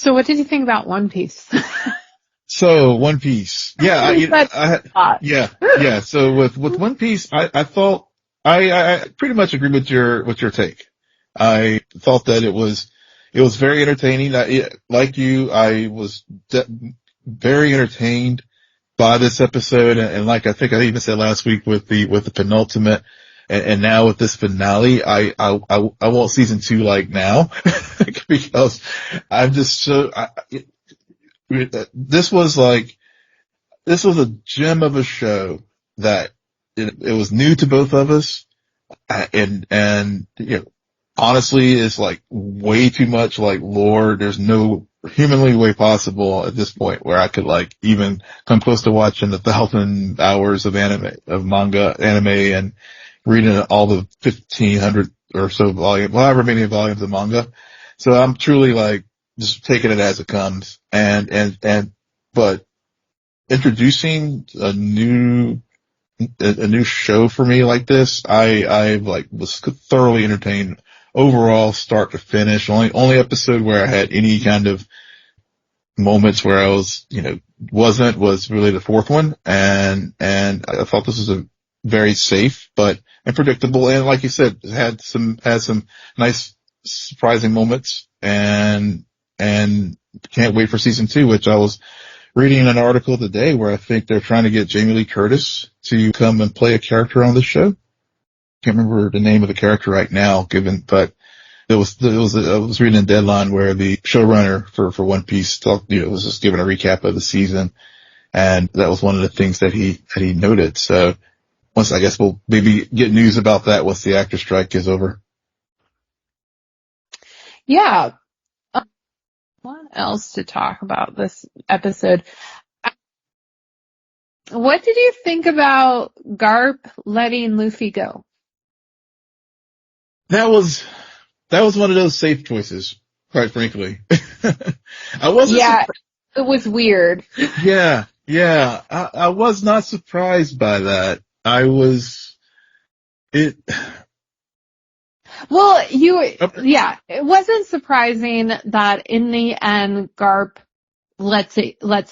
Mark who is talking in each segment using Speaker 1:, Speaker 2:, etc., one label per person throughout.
Speaker 1: So what did you think about One Piece?
Speaker 2: So One Piece, yeah, yeah. So with One Piece, I thought I pretty much agree with your take. I thought that it was very entertaining. Like you, I was very entertained by this episode, and like I think I even said last week with the penultimate, and now with this finale, I want season 2 like now because I'm just so. This was a gem of a show that it was new to both of us, and honestly, it's like way too much like lore. There's no humanly way possible at this point where I could like even come close to watching 1,000 hours of manga anime, and reading all the 1,500 or so volume, however many volumes of manga. So I'm truly like just taking it as it comes, but introducing a new show for me like this, I was thoroughly entertained overall, start to finish. Only episode where I had any kind of moments where I was, was really the fourth one, and I thought this was a very safe and predictable, and like you said, had some nice surprising moments, and can't wait for season 2, which I was reading an article today where I think they're trying to get Jamie Lee Curtis to come and play a character on the show. Can't remember the name of the character right now, but I was reading a Deadline where the showrunner for One Piece was just giving a recap of the season, and that was one of the things that he noted. So I guess we'll maybe get news about that once the actor strike is over.
Speaker 1: Yeah. What else to talk about this episode? What did you think about Garp letting Luffy go?
Speaker 2: That was one of those safe choices, quite frankly. I wasn't.
Speaker 1: Yeah, it was weird.
Speaker 2: Yeah. I was not surprised by that.
Speaker 1: Well, it wasn't surprising that in the end, Garp lets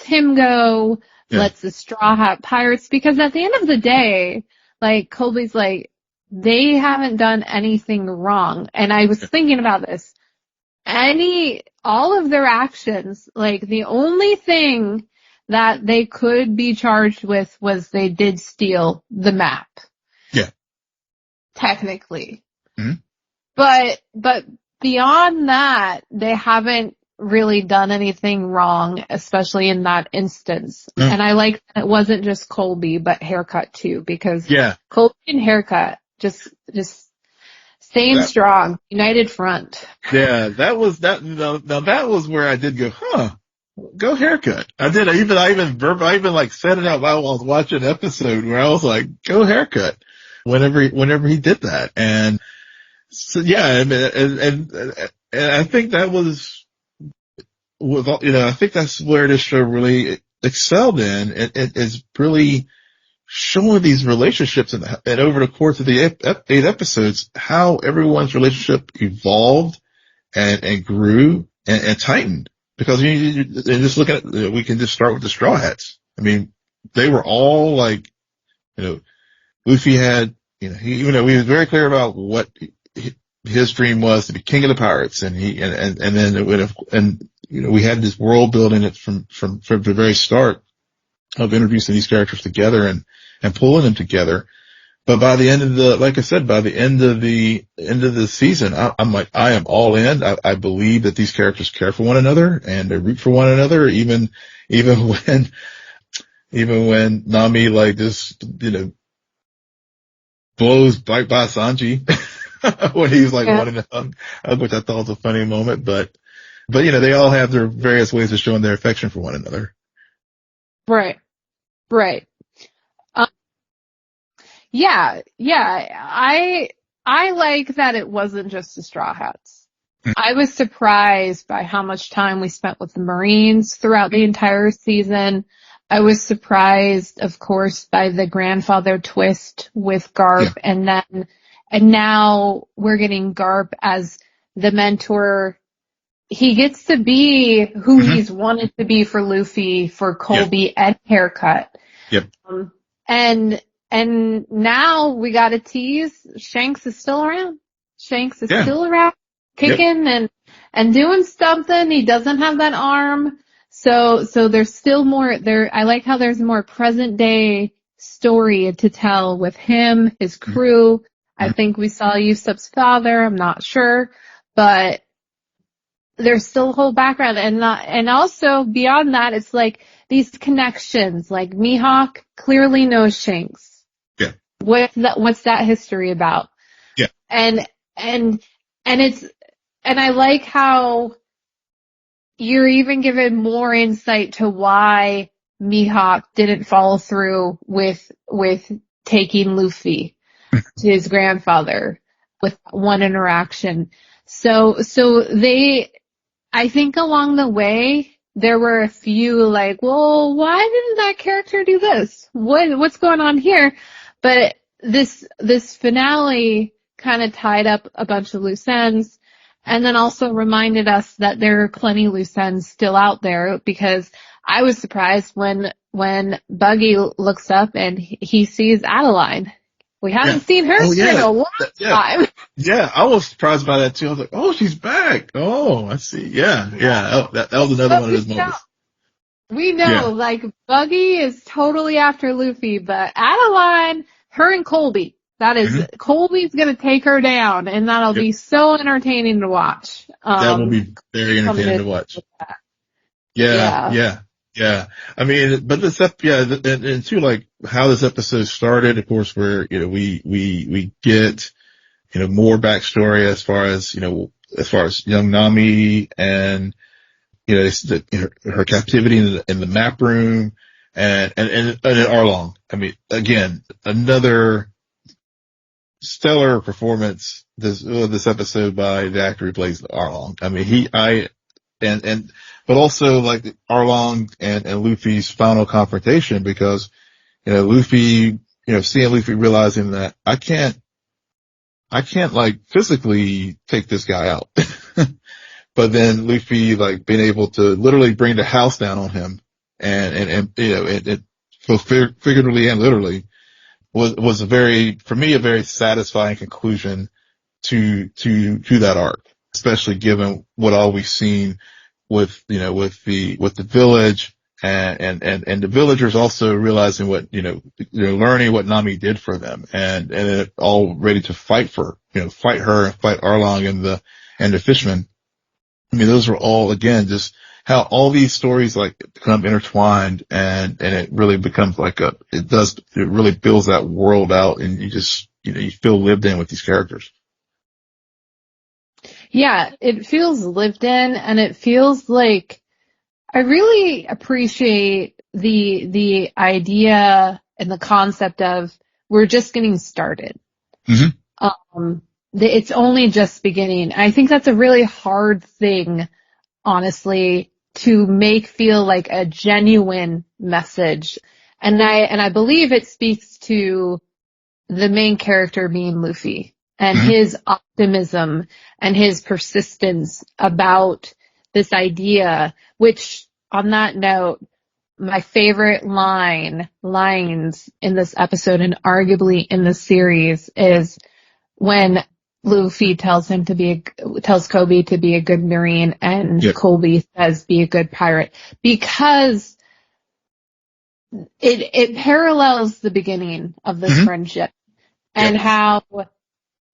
Speaker 1: him go, lets the Straw Hat Pirates, because at the end of the day, like, Colby's like, they haven't done anything wrong. And I was thinking about this. All of their actions, like, the only thing that they could be charged with was they did steal the map.
Speaker 2: Yeah.
Speaker 1: Technically.
Speaker 2: Mm-hmm.
Speaker 1: But beyond that, they haven't really done anything wrong, especially in that instance. Mm. And I like that it wasn't just Colby, but Haircut too, because Colby and Haircut just staying strong, united front.
Speaker 2: Yeah, that was where I did go, go Haircut. I did. I even like said it out while I was watching an episode where I was like, go Haircut. Whenever he did that, and so and I think that was I think that's where this show really excelled in. It is really showing these relationships and over the course of the 8 episodes, how everyone's relationship evolved and grew and tightened. Because just look at we can just start with the Straw Hats. I mean, they were all like, Luffy had, he was very clear about what his dream was, to be king of the pirates, and then we had this world building it from the very start of introducing these characters together and pulling them together. But by the end of the season, I'm like, I am all in. I believe that these characters care for one another and they root for one another, even when Nami like just, blows by Sanji when he's like wanting to hug, which I thought was a funny moment, but they all have their various ways of showing their affection for one another.
Speaker 1: Right. I like that it wasn't just the Straw Hats. I was surprised by how much time we spent with the Marines throughout the entire season. I was surprised, of course, by the grandfather twist with Garp, and now we're getting Garp as the mentor he gets to be who
Speaker 2: Mm-hmm.
Speaker 1: he's wanted to be for Luffy, for
Speaker 2: Yep.
Speaker 1: Colby, and Haircut.
Speaker 2: Yep.
Speaker 1: And now we got to tease Shanks is still around. Shanks is
Speaker 2: Yeah.
Speaker 1: still around, kicking and doing something. He doesn't have that arm. So there's still more there. I like how there's more present day story to tell with him, his crew. I think we saw Yusuf's father. I'm not sure, but there's still a whole background, and also beyond that, it's like these connections. Like Mihawk clearly knows Shanks.
Speaker 2: Yeah.
Speaker 1: What's that history about?
Speaker 2: Yeah.
Speaker 1: And I like how you're even given more insight to why Mihawk didn't follow through with taking Luffy to his grandfather with one interaction. So I think along the way, there were a few like, well, why didn't that character do this? What's going on here? But this finale kind of tied up a bunch of loose ends, and then also reminded us that there are plenty loose ends still out there, because I was surprised when Buggy looks up and he sees Adeline. We haven't seen her in a long time.
Speaker 2: Yeah, I was surprised by that too. I was like, oh, she's back. Oh, I see. Yeah. Oh, that was another one of those moments.
Speaker 1: We know, like, Buggy is totally after Luffy, but Adeline, her and Colby, Colby's gonna take her down, and that'll be so entertaining to watch.
Speaker 2: That will be very entertaining to watch. Yeah. I mean, but this and too, like, how this episode started, of course, where, we get, more backstory as far as young Nami and, her captivity in the map room and Arlong. I mean, again, another stellar performance this episode by the actor who plays Arlong. I mean, but also like Arlong and Luffy's final confrontation, because, Luffy, seeing Luffy realizing that I can't like physically take this guy out. But then Luffy, like, being able to literally bring the house down on him and both figuratively and literally was a very satisfying conclusion to that arc, especially given what all we've seen with the village and the villagers also realizing what, they're learning what Nami did for them and it all ready to fight her and fight Arlong and the fishermen. I mean, those were all, again, just how all these stories like become intertwined and it really becomes like it really builds that world out, and you just, you feel lived in with these characters.
Speaker 1: Yeah, it feels lived in, and it feels like I really appreciate the idea and the concept of we're just getting started.
Speaker 2: Mm-hmm.
Speaker 1: It's only just beginning. I think that's a really hard thing, honestly, to make feel like a genuine message. And I believe it speaks to the main character being Luffy and his optimism and his persistence about this idea, which, on that note, my favorite lines in this episode and arguably in the series is when Luffy tells Kobe to be a good Marine, and Colby says be a good pirate, because it parallels the beginning of this friendship and how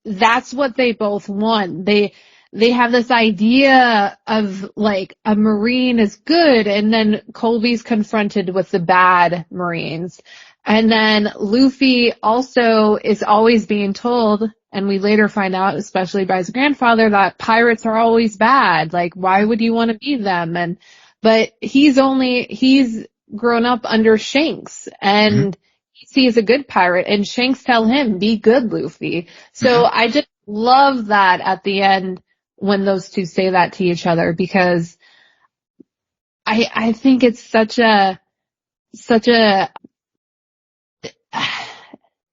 Speaker 1: that's what they both want. They have this idea of like a Marine is good, and then Colby's confronted with the bad Marines. And then Luffy also is always being told, and we later find out, especially by his grandfather, that pirates are always bad. Like, why would you want to be them? But he's grown up under Shanks, and he sees a good pirate, and Shanks tell him, be good, Luffy. So I just love that at the end when those two say that to each other, because I think it's such a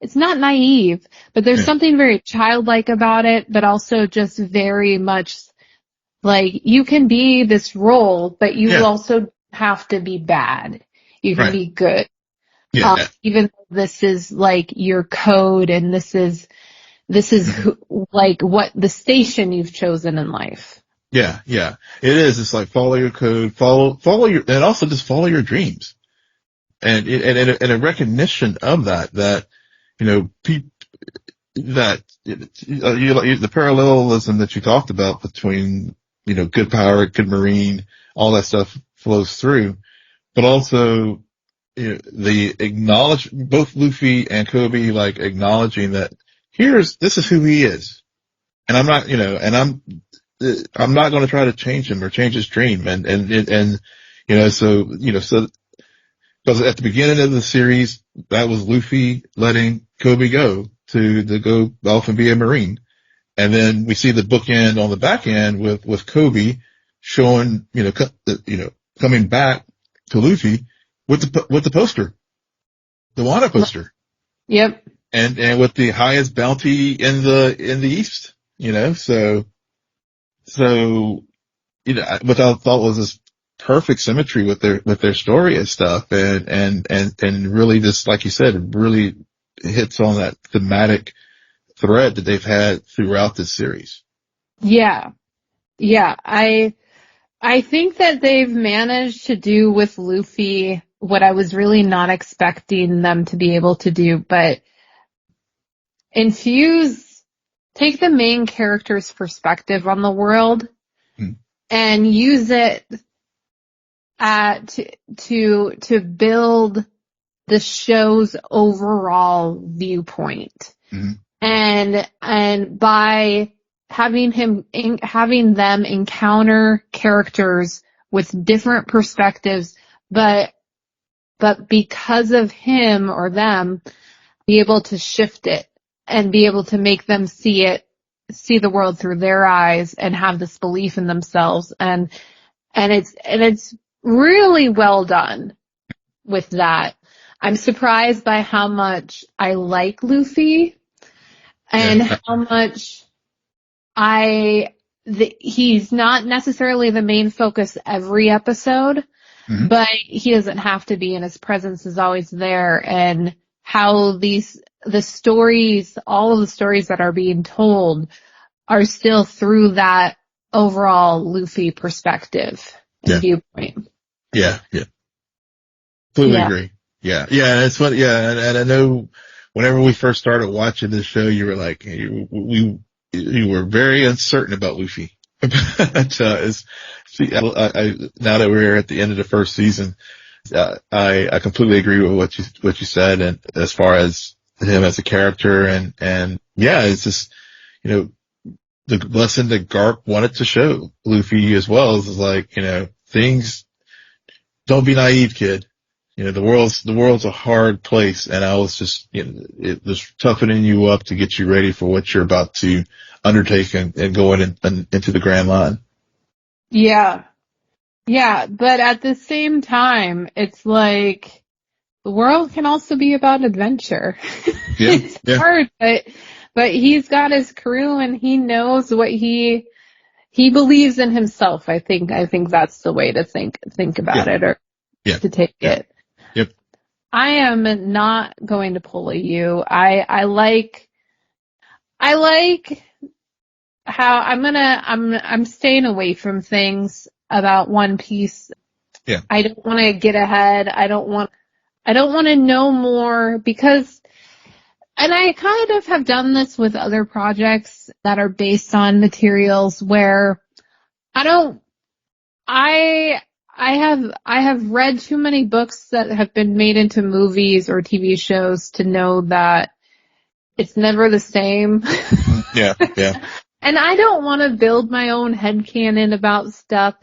Speaker 1: it's not naive, but there's something very childlike about it, but also just very much Like, you can be this role, but you
Speaker 2: Yeah.
Speaker 1: also have to be bad. You can
Speaker 2: Right.
Speaker 1: be good.
Speaker 2: Yeah.
Speaker 1: Even though this is like your code and this is
Speaker 2: Mhm.
Speaker 1: like what the station you've chosen in life.
Speaker 2: Yeah. Yeah. It is. It's like follow your code, follow your, and also just follow your dreams. And a recognition of that, you know, that, the parallelism that you talked about between, you know, good pirate, good marine, all that stuff flows through, but also, you know, both Luffy and Kobe, like, acknowledging that this is who he is. And I'm not, you know, I'm not going to try to change him or change his dream. And, you know, so, because at the beginning of the series, that was Luffy letting Kobe go off and be a Marine. And then we see the bookend on the back end with Kobe showing, coming back to Luffy with the poster, the Wano poster,
Speaker 1: Yep.
Speaker 2: and with the highest bounty in the East, you know, so, you know, what I thought was this perfect symmetry with their story and stuff, and really, just like you said, it really hits on that thematic thread that they've had throughout this series.
Speaker 1: Yeah. Yeah. I think that they've managed to do with Luffy what I was really not expecting them to be able to do, but take the main character's perspective on the world
Speaker 2: Mm,
Speaker 1: and use it to build the show's overall viewpoint.
Speaker 2: mm,
Speaker 1: And by having them encounter characters with different perspectives, but because of him or them, be able to shift it and be able to make them see the world through their eyes and have this belief in themselves. And it's really well done with that. I'm surprised by how much I like Luffy and
Speaker 2: yeah.
Speaker 1: how much he's not necessarily the main focus every episode,
Speaker 2: Mm,
Speaker 1: but he doesn't have to be, and his presence is always there. And how the stories, all of the stories that are being told are still through that overall Luffy perspective and
Speaker 2: yeah.
Speaker 1: viewpoint.
Speaker 2: Yeah. Yeah. Completely
Speaker 1: Yeah.
Speaker 2: agree. Yeah. Yeah. It's what, yeah. And I know whenever we first started watching this show, you were like, you were very uncertain about Luffy. But, now that we're at the end of the first season, I completely agree with what you said. And as far as him as a character and yeah, it's just, you know, the lesson that Garp wanted to show Luffy as well is like, you know, don't be naive, kid. You know, the world's a hard place, and I was just, you know, it was toughening you up to get you ready for what you're about to undertake and going into the Grand Line.
Speaker 1: Yeah. Yeah. But at the same time, it's like the world can also be about adventure.
Speaker 2: Yeah,
Speaker 1: It's
Speaker 2: yeah,
Speaker 1: hard, but he's got his crew and he knows what he believes in himself. I think that's the way to think
Speaker 2: yeah,
Speaker 1: about it, or
Speaker 2: yeah,
Speaker 1: to take
Speaker 2: yeah,
Speaker 1: it.
Speaker 2: yep,
Speaker 1: I am not going to pull a you. I like how I'm staying away from things about One Piece.
Speaker 2: yeah,
Speaker 1: I don't want to get ahead. I don't want to know more, because, and I kind of have done this with other projects that are based on materials where I don't, I have read too many books that have been made into movies or TV shows to know that it's never the same.
Speaker 2: yeah, yeah,
Speaker 1: And I don't want to build my own headcanon about stuff.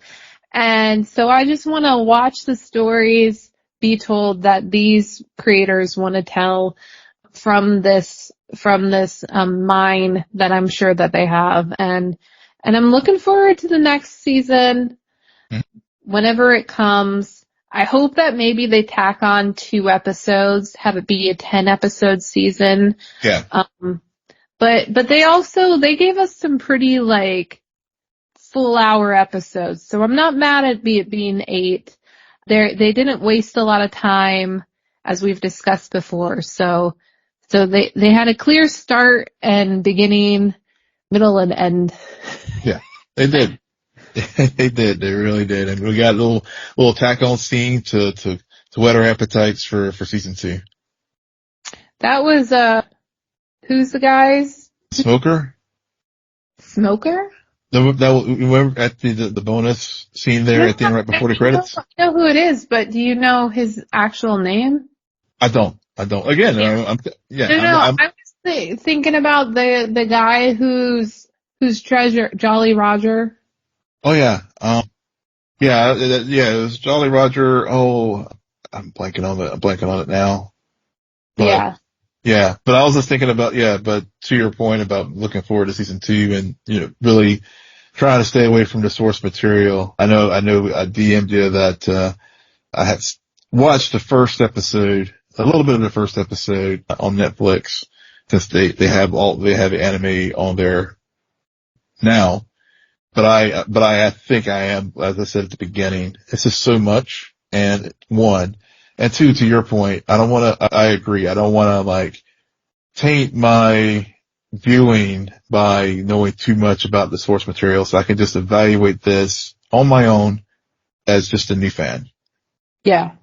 Speaker 1: And so I just want to watch the stories be told that these creators want to tell from this mine that I'm sure that they have. And I'm looking forward to the next season
Speaker 2: mm,
Speaker 1: whenever it comes. I hope that maybe they tack on 2 episodes, have it be a 10-episode season.
Speaker 2: yeah,
Speaker 1: But they gave us some pretty, like, full hour episodes. So I'm not mad at it being 8. They didn't waste a lot of time, as we've discussed before. So they had a clear start and beginning, middle, and end.
Speaker 2: Yeah, they did. They did. They really did. And we got a little tack on scene to whet our appetites for season 2.
Speaker 1: That was, who's the guys?
Speaker 2: Smoker?
Speaker 1: Smoker?
Speaker 2: Remember at the bonus scene there at the end right before the credits?
Speaker 1: I know who it is, but do you know his actual name?
Speaker 2: I don't. Again,
Speaker 1: I was thinking about the guy who's treasure, Jolly Roger.
Speaker 2: Oh yeah. It was Jolly Roger. Oh, I'm blanking on it now. But, yeah. But I was just thinking about, but to your point about looking forward to season 2 and, really trying to stay away from the source material. I know I DM'd you that, I had watched the first episode, a little bit of the first episode on Netflix, since they have anime on there now. But I think I am, as I said at the beginning, it's just so much. And 1, and 2, to your point, I agree. I don't want to taint my viewing by knowing too much about the source material, so I can just evaluate this on my own as just a new fan.
Speaker 1: Yeah.